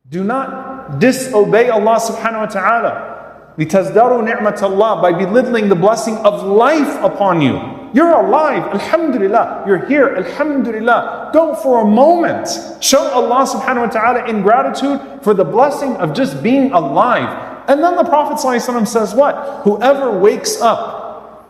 Do not disobey Allah subhanahu wa ta'ala. لِتَزْدَرُوا نِعْمَةَ اللَّهِ, by belittling the blessing of life upon you. You're alive, alhamdulillah. You're here, alhamdulillah. Don't for a moment show Allah subhanahu wa ta'ala ingratitude for the blessing of just being alive. And then the Prophet ﷺ says what? Whoever wakes up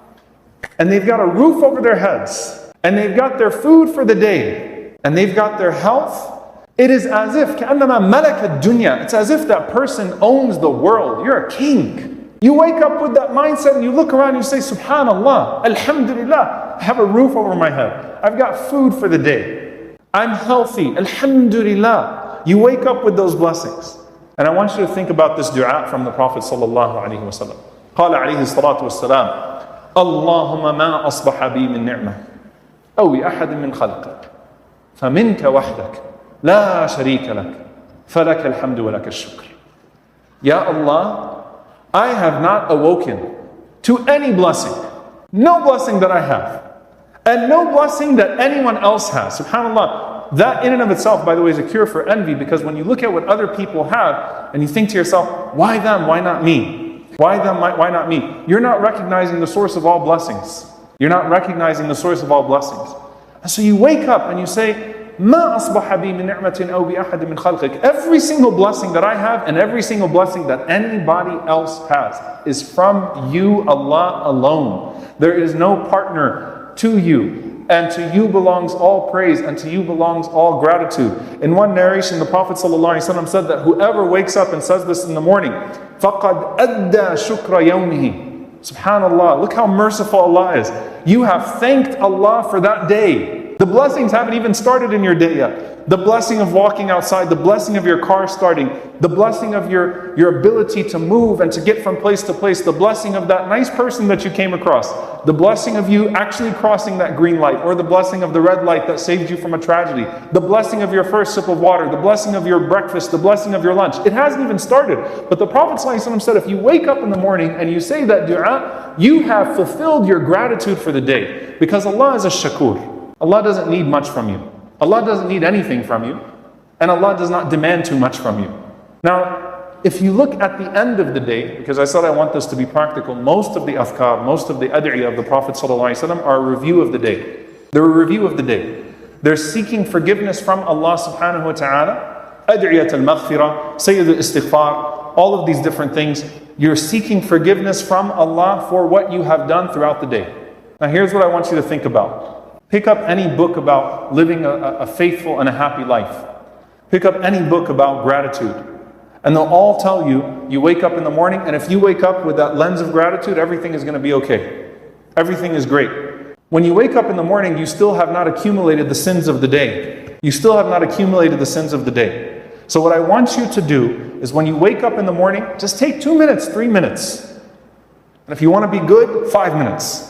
and they've got a roof over their heads, and they've got their food for the day, and they've got their health, it is as if كأنما ملك الدنيا. It's as if that person owns the world. You're a king. You wake up with that mindset and you look around and you say, Subhanallah, Alhamdulillah, I have a roof over my head. I've got food for the day. I'm healthy, Alhamdulillah. You wake up with those blessings. And I want you to think about this dua from the Prophet sallallahu alaihi wasallam. قال عليه الصلاة والسلام اللهم ما أصبح بي من نعمة أو بأحد من خلقك فمنك وحدك لا شريك لك فلك الحمد ولك الشكر. Ya Allah, I have not awoken to any blessing, no blessing that I have, and no blessing that anyone else has. SubhanAllah, that in and of itself, by the way, is a cure for envy, because when you look at what other people have and you think to yourself, why them, why not me? Why them, why not me? You're not recognizing the source of all blessings. You're not recognizing the source of all blessings. And so you wake up and you say, ما أصبح بي من نعمة أو بأحد من خلقك. Every single blessing that I have and every single blessing that anybody else has is from you, Allah alone. There is no partner to you, and to you belongs all praise, and to you belongs all gratitude. In one narration, the Prophet ﷺ said that whoever wakes up and says this in the morning, فَقَدْ أَدَّى شُكْرَ يَوْمِهِ. SubhanAllah, look how merciful Allah is. You have thanked Allah for that day. The blessings haven't even started in your day yet. The blessing of walking outside, the blessing of your car starting, the blessing of your ability to move and to get from place to place, the blessing of that nice person that you came across, the blessing of you actually crossing that green light, or the blessing of the red light that saved you from a tragedy, the blessing of your first sip of water, the blessing of your breakfast, the blessing of your lunch. It hasn't even started. But the Prophet ﷺ said, if you wake up in the morning and you say that dua, you have fulfilled your gratitude for the day. Because Allah is a shakur. Allah doesn't need much from you. Allah doesn't need anything from you. And Allah does not demand too much from you. Now, if you look at the end of the day, because I said I want this to be practical, most of the afkar, most of the ad'iyah of the Prophet ﷺ are a review of the day. They're a review of the day. They're seeking forgiveness from Allah subhanahu wa ta'ala. Ad'iyat al-maghfirah, sayyid al-istighfar, all of these different things. You're seeking forgiveness from Allah for what you have done throughout the day. Now here's what I want you to think about. Pick up any book about living a faithful and a happy life. Pick up any book about gratitude. And they'll all tell you, you wake up in the morning, and if you wake up with that lens of gratitude, everything is going to be okay. Everything is great. When you wake up in the morning, you still have not accumulated the sins of the day. You still have not accumulated the sins of the day. So what I want you to do is when you wake up in the morning, just take 2 minutes, 3 minutes. And if you want to be good, 5 minutes.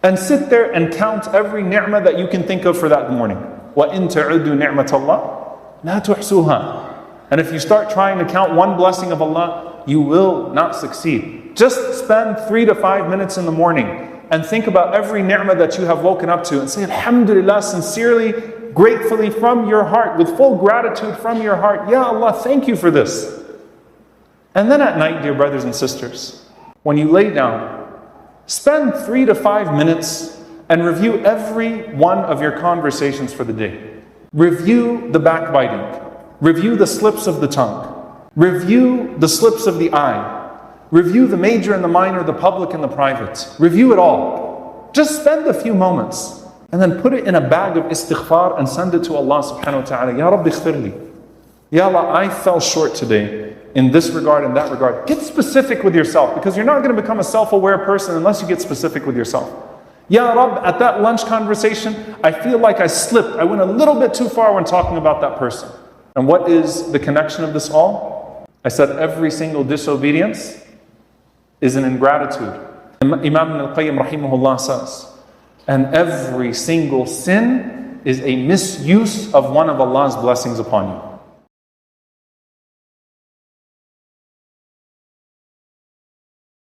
And sit there and count every ni'mah that you can think of for that morning. وَإِن تَعُدُّوا نِعْمَةَ اللَّهِ لَا تُحْصُوهَا. And if you start trying to count one blessing of Allah, you will not succeed. Just spend 3 to 5 minutes in the morning and think about every ni'mah that you have woken up to and say, Alhamdulillah, sincerely, gratefully from your heart, with full gratitude from your heart. Ya Allah, thank you for this. And then at night, dear brothers and sisters, when you lay down, spend 3 to 5 minutes and review every one of your conversations for the day. Review the backbiting. Review the slips of the tongue. Review the slips of the eye. Review the major and the minor, the public and the private. Review it all. Just spend a few moments and then put it in a bag of istighfar and send it to Allah subhanahu wa ta'ala. Ya Rabbi ighfirli. Ya Allah, I fell short today in this regard and that regard. Get specific with yourself, because you're not going to become a self-aware person unless you get specific with yourself. Ya Rabb, at that lunch conversation, I feel like I slipped. I went a little bit too far when talking about that person. And what is the connection of this all? I said every single disobedience is an ingratitude. Imam al-Qayyim rahimahullah says, and every single sin is a misuse of one of Allah's blessings upon you.